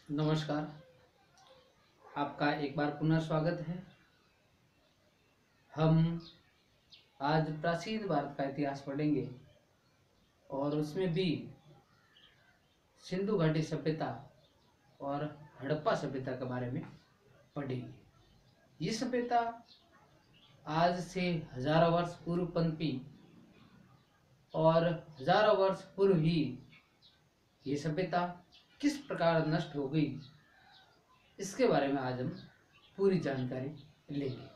नमस्कार। आपका एक बार पुनः स्वागत है। हम आज प्राचीन भारत का इतिहास पढ़ेंगे और उसमें भी सिंधु घाटी सभ्यता और हड़प्पा सभ्यता के बारे में पढ़ेंगे। ये सभ्यता आज से हजारों वर्ष पूर्व पनपी और हजारों वर्ष पूर्व ही ये सभ्यता किस प्रकार नष्ट हो गई, इसके बारे में आज हम पूरी जानकारी लेंगे।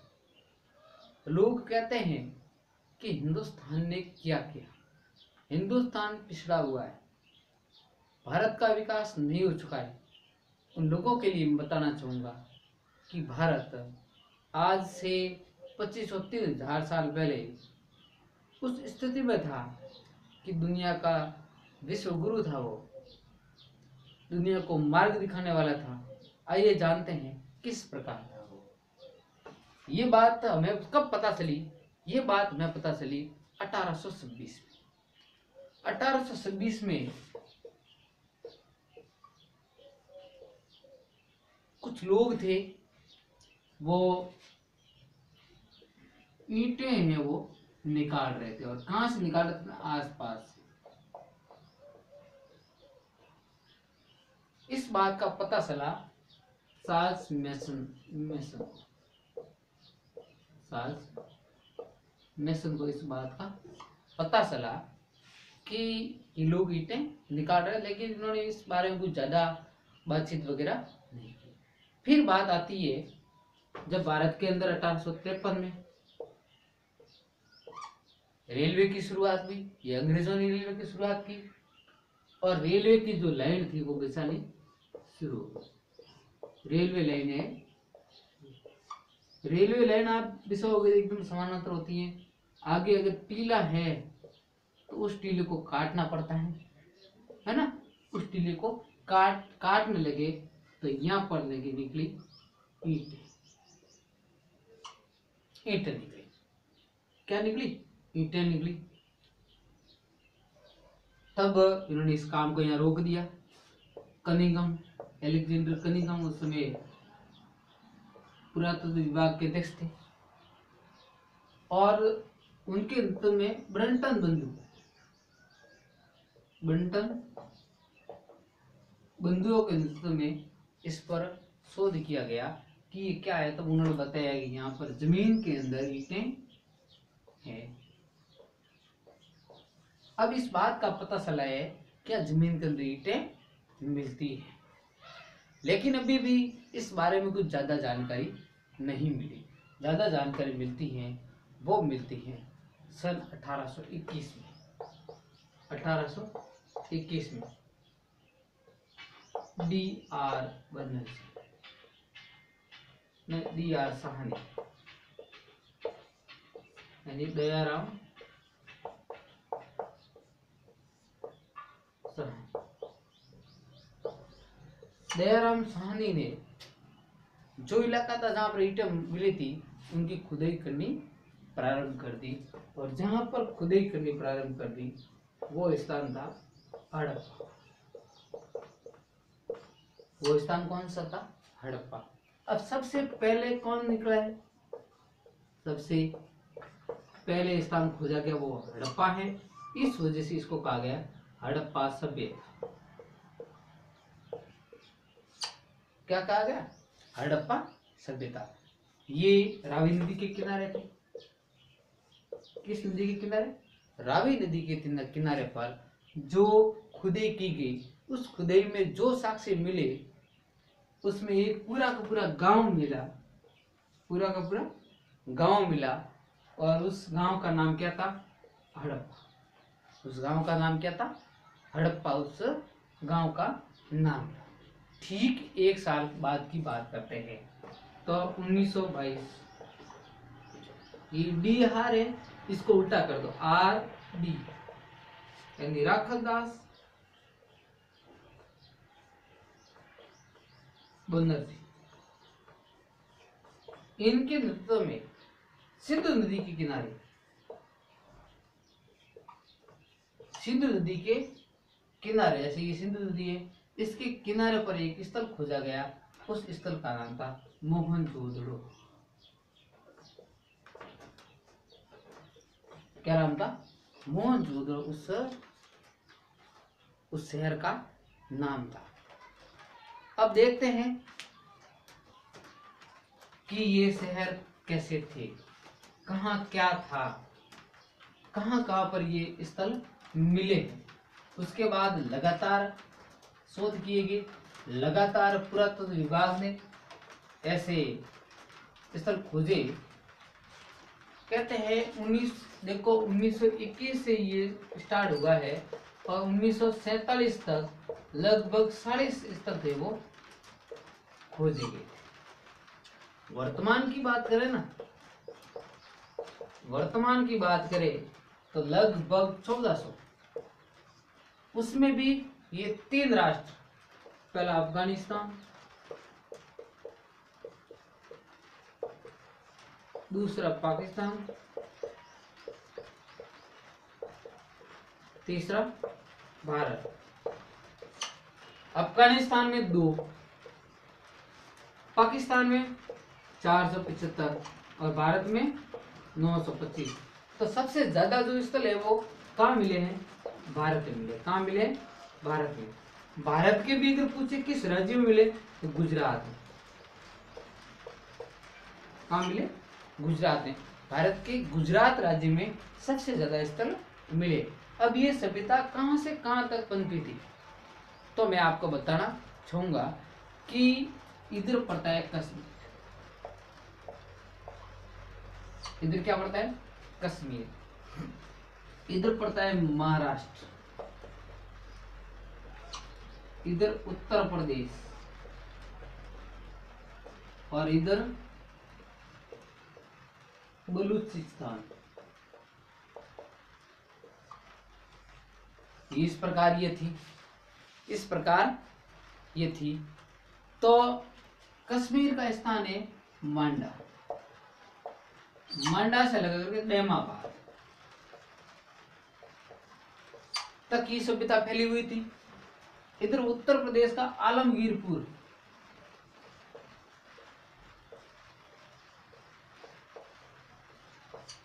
लोग कहते हैं कि हिंदुस्तान ने क्या किया। हिंदुस्तान पिछड़ा हुआ है, भारत का विकास नहीं हो चुका है। उन लोगों के लिए मैं बताना चाहूँगा कि भारत आज से 25-30 साल पहले उस स्थिति में था कि दुनिया का विश्व गुरु था, वो दुनिया को मार्ग दिखाने वाला था। आइए जानते हैं किस प्रकार था वो। ये बात हमें कब पता चली? ये बात हमें पता चली 1826 में। 1826 में कुछ लोग थे, वो ईंटें हैं वो निकाल रहे थे। और कहां से निकाल रहे थे? आसपास से। इस बात का पता चला चार्ल्स मेसन को इस बात का पता चला कि ये लोग ईंटें निकाल रहे हैं, लेकिन इन्होंने इस बारे में कुछ ज्यादा बातचीत वगैरह नहीं की। फिर बात आती है जब भारत के अंदर 1853 में रेलवे की शुरुआत हुई। ये अंग्रेजों ने रेलवे की शुरुआत की और रेलवे की जो लाइन थी वो बिछानी शुरू हो गई। रेलवे लाइन आप बिछाओगे एकदम समानांतर होती है। आगे अगर टीला है तो उस टीले को काटना पड़ता है ना। उस टीले को काटने लगे तो यहाँ पर लगे निकली ईंटें निकली। क्या निकली? ईंटें निकली। तब इन्होंने इस काम को यहाँ रोक दिया। अलेक्जेंडर कनिंघम उस समय पुरातत्व विभाग के अध्यक्ष थे और उनके नेतृत्व में ब्रंटन बंधुओं के नेतृत्व में इस पर शोध किया गया कि ये क्या है। तब उन्होंने बताया कि यहाँ पर जमीन के अंदर ईंटें हैं। अब इस बात का पता चला है क्या जमीन के अंदर ईंटें मिलती है, लेकिन अभी भी इस बारे में कुछ ज्यादा जानकारी नहीं मिली। ज्यादा जानकारी मिलती है वो मिलती है सन 1821 में। 1821 में डी.आर. साहनी यानी दयाराम साहनी ने जो इलाका था जहां पर ईंटें मिली थी उनकी खुदाई करनी प्रारंभ कर दी। और जहां पर खुदाई करनी प्रारंभ कर दी वो स्थान था हड़प्पा। वो स्थान कौन सा था? हड़प्पा। अब सबसे पहले कौन निकला है? सबसे पहले स्थान खोजा गया वो हड़प्पा है। इस वजह से इसको कहा गया हड़प्पा सभ्यता। क्या कहा गया? हड़प्पा सभ्यता। ये रावी नदी के किनारे थे। किस नदी के किनारे? रावी नदी के किनारे पर जो खुदाई की गई, उस खुदाई में जो साक्ष्य मिले उसमें एक पूरा का पूरा गांव मिला। और उस गांव का नाम क्या था? हड़प्पा। उस गांव का नाम क्या था? हड़प्पा उस गांव का नाम। ठीक एक साल बाद की बात करते हैं तो 1922। ये डी हार है, इसको उल्टा कर दो, आर डी यानी राखल दास बनर्जी। इनके नेतृत्व में सिंधु नदी के किनारे, जैसे ये सिंधु नदी है, इसके किनारे पर एक स्थल खोजा गया, उस स्थल का नाम था मोहनजोदड़ो। क्या नाम था? मोहनजोदड़ो उस शहर का नाम था। अब देखते हैं कि ये शहर कैसे थे, कहाँ क्या था, कहाँ कहाँ पर ये स्थल मिले हैं। उसके बाद लगातार शोध किए गए, लगातार पुरातत्व विभाग ने ऐसे स्थल खोजे। कहते हैं 1921 से ये स्टार्ट हुआ है और 1947 तक लगभग 40 स्थल थे वो खोजे गए थे। वर्तमान की बात करें ना, वर्तमान की बात करें तो लगभग 1400, उसमें भी ये 3 राष्ट्र, पहला अफगानिस्तान, दूसरा पाकिस्तान, तीसरा भारत। अफगानिस्तान में 2, पाकिस्तान में 475 और भारत में 925। तो सबसे ज्यादा जो स्थल है वो कहाँ मिले हैं? भारत में मिले। कहाँ मिले? भारत में। भारत के भी अगर पूछे किस राज्य में मिले तो गुजरात में। कहाँ मिले? गुजरात में। भारत के गुजरात राज्य में सबसे ज्यादा स्थल मिले। अब ये सभ्यता कहाँ से कहाँ तक पनपी थी, तो मैं आपको बताना चाहूंगा कि इधर पड़ता है कश्मीर, इधर क्या पड़ता है? कश्मीर। इधर पड़ता है महाराष्ट्र, इधर उत्तर प्रदेश, और इधर बलूचिस्तान। इस प्रकार ये थी, इस प्रकार ये थी। तो कश्मीर का स्थान है मांडा, मांडा से लगा करके दैमाबाद तक की सभ्यता फैली हुई थी। इधर उत्तर प्रदेश का आलमगीरपुर,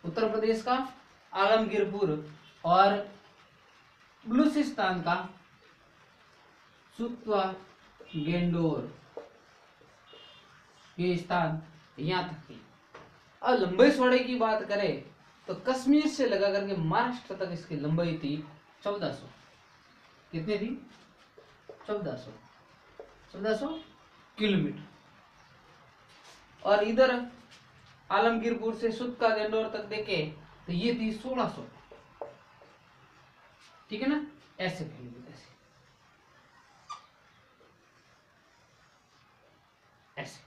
उत्तर प्रदेश का आलमगीरपुर और बलूचिस्तान का सुत्वा गेंडोर, ये स्थान यहाँ तक थी। अब लंबाई चौड़ाई की बात करें तो कश्मीर से लगा करके महाराष्ट्र तक इसकी लंबाई थी 1400। कितनी थी? 1400 किलोमीटर। और इधर आलमगीरपुर से सुत्का गेंडोर तक देखे तो ये थी 1600। ठीक है ना? ऐसे फैली हुई, ऐसे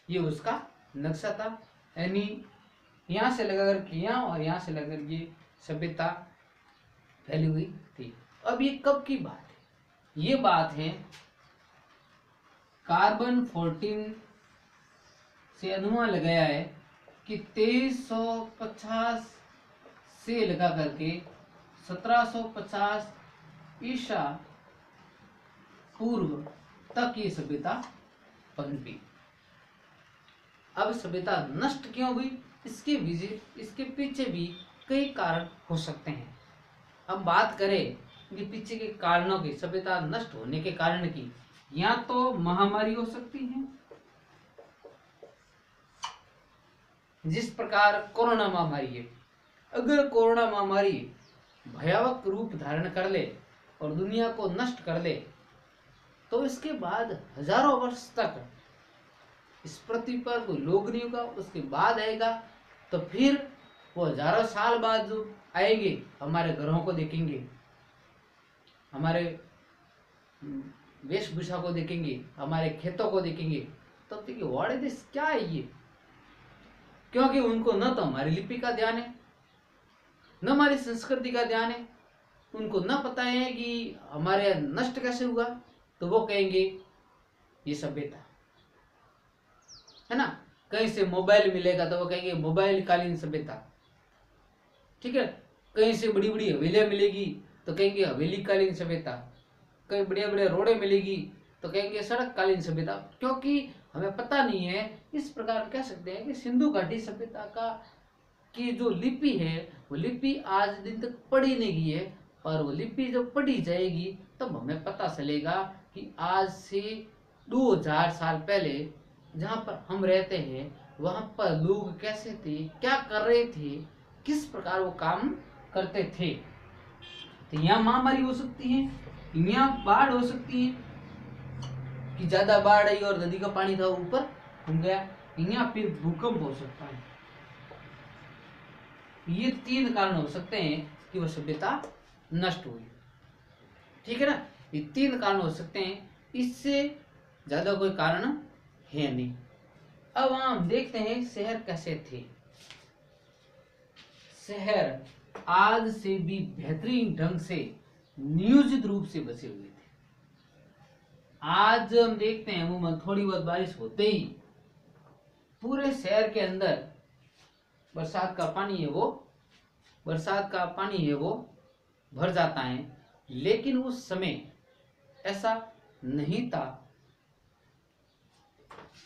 ये उसका नक्शा था। यानी यहां से लगाकर के यहाँ और यहां से लगाकर ये सभ्यता फैली हुई थी। अब ये कब की बात है? ये बात है कार्बन 14 से अनुमान लगाया है कि 2350 से लगा करके 1750 ईसा पूर्व तक ये सभ्यता पनपी। अब सभ्यता नष्ट क्यों हुई, इसके पीछे भी कई कारण हो सकते हैं। अब बात करें कि पीछे के कारणों की, सभ्यता नष्ट होने के कारण की, या तो महामारी हो सकती है, जिस प्रकार कोरोना महामारी है। अगर कोरोना महामारी भयावह रूप धारण कर ले और दुनिया को नष्ट कर दे तो इसके बाद हजारों वर्ष तक इस पृथ्वी पर कोई लोग नहीं होगा। उसके बाद आएगा तो फिर वो हजारों साल बाद जो आएंगे हमारे घरों को देखेंगे, हमारे वेशभूषा को देखेंगे, हमारे खेतों को देखेंगे, तब देखिए व्हाट इज दिस, क्या है ये? क्योंकि उनको न तो हमारी लिपि का ध्यान है, न हमारी संस्कृति का ध्यान है, उनको न पता है कि हमारे नष्ट कैसे हुआ। तो वो कहेंगे ये सभ्यता है ना। कहीं से मोबाइल मिलेगा तो वो कहेंगे मोबाइल कालीन सभ्यता। ठीक है, कहीं से बड़ी बड़ी हवेलियां मिलेगी तो कहेंगे हवेली कालीन सभ्यता। कई बढ़िया बढ़िया रोडें मिलेगी तो कहेंगे सड़क कालीन सभ्यता, क्योंकि हमें पता नहीं है। इस प्रकार कह सकते हैं कि सिंधु घाटी सभ्यता का की जो लिपि है वो लिपि आज दिन तक पढ़ी नहीं गई है, पर वो लिपि जब पढ़ी जाएगी तब हमें पता चलेगा कि आज से 2000 साल पहले जहाँ पर हम रहते हैं वहाँ पर लोग कैसे थे, क्या कर रहे थे, किस प्रकार वो काम करते थे। तो यहाँ महामारी हो सकती है, यहाँ बाढ़ हो सकती है कि ज्यादा बाढ़ आई और नदी का पानी था ऊपर घूम गया, यहाँ फिर भूकंप हो सकता है। ये 3 कारण हो सकते हैं कि वह सभ्यता नष्ट हुई। ठीक है ना, ये 3 कारण हो सकते हैं, इससे ज्यादा कोई कारण है नहीं। अब हम देखते हैं शहर कैसे थे। शहर आज से भी बेहतरीन ढंग से नियोजित रूप से बसे हुए थे। आज हम देखते हैं अमूमन थोड़ी बहुत बारिश होते ही पूरे शहर के अंदर बरसात का पानी है वो भर जाता है, लेकिन उस समय ऐसा नहीं था।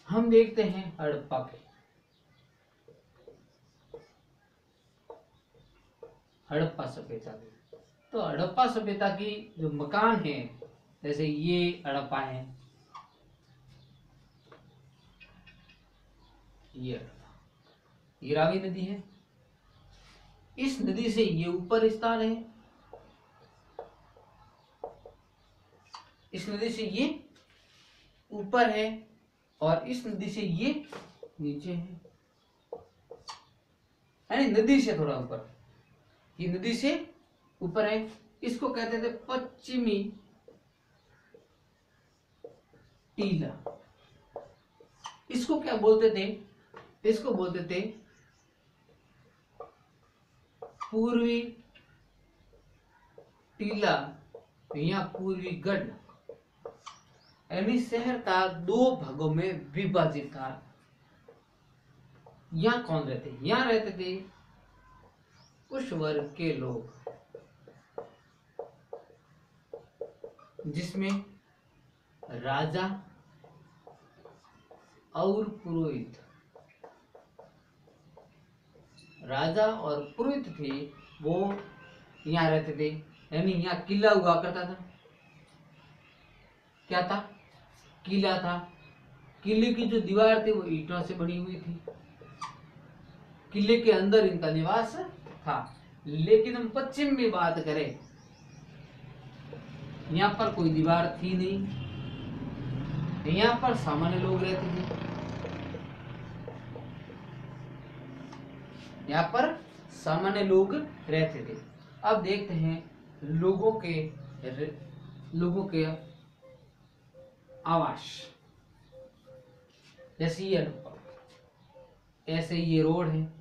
हम देखते हैं हड़प्पा सभ्यता। तो हड़प्पा सभ्यता की जो मकान है, जैसे ये हड़प्पा है, ये रावी नदी है, इस नदी से ये ऊपर स्थान है, इस नदी से ये ऊपर है और इस नदी से ये नीचे है, यानी नदी से थोड़ा ऊपर, ये नदी से ऊपर है। इसको कहते थे पश्चिमी टीला। इसको क्या बोलते थे? इसको बोलते थे पूर्वी टीला या पूर्वी गढ़। यानी शहर था 2 भागों में विभाजित था। यहाँ कौन रहते? यहाँ रहते थे उस वर्ग के लोग जिसमें राजा और पुरोहित, राजा और पुरोहित थे, वो यहाँ रहते थे। यानी यहाँ किला हुआ करता था। क्या था? किला था। किले की जो दीवार थी वो ईंटों से बनी हुई थी। किले के अंदर इनका निवास था। लेकिन हम पश्चिम में बात करें, यहाँ पर कोई दीवार थी नहीं, यहाँ पर सामान्य लोग रहते थे। यहाँ पर सामान्य लोग रहते थे। अब देखते हैं लोगों के आवास। जैसे ये ऐसे ये रोड है,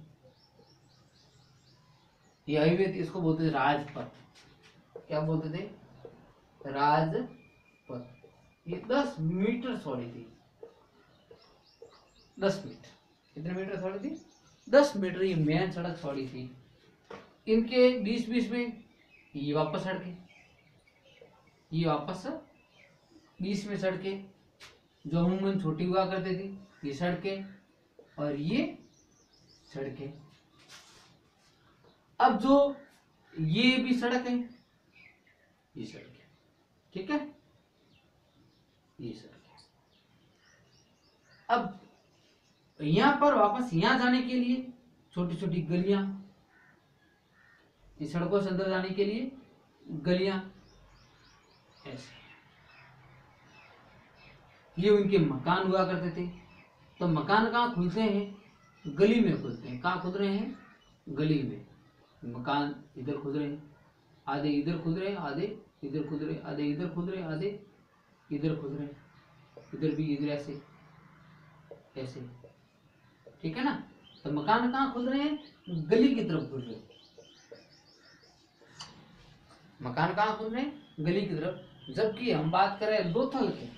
ये हाईवे, इसको बोलते थे राजपथ। क्या बोलते थे? राजपथ। ये 10 मीटर चौड़ी थी। 10 मीटर। कितने मीटर चौड़ी थी? 10 मीटर ये मेन सड़क चौड़ी थी। इनके बीच में ये वापस सड़कें, ये वापस बीच में सड़कें जो अमूमन छोटी हुआ करती थी, ये सड़कें और ये सड़कें। अब जो ये भी सड़क है, ये सड़क है, ठीक है, ये सड़क है। अब यहां पर वापस यहां जाने के लिए छोटी छोटी गलियां, इस सड़कों से अंदर जाने के लिए गलियां ऐसे, ये उनके मकान हुआ करते थे। तो मकान कहाँ खुलते हैं? गली में खुलते हैं। कहाँ खुद रहे हैं? गली में। मकान इधर खुद रहे हैं, आधे इधर खुद रहे, आधे इधर खुद रहे, आधे इधर खुद रहे, आधे इधर खुद रहे, इधर भी इधर ऐसे ऐसे, ठीक है ना। तो मकान कहाँ खुद रहे हैं? गली की तरफ खुद रहे हैं। मकान कहाँ खुद रहे हैं? गली की तरफ। जबकि हम बात करें लोथल की,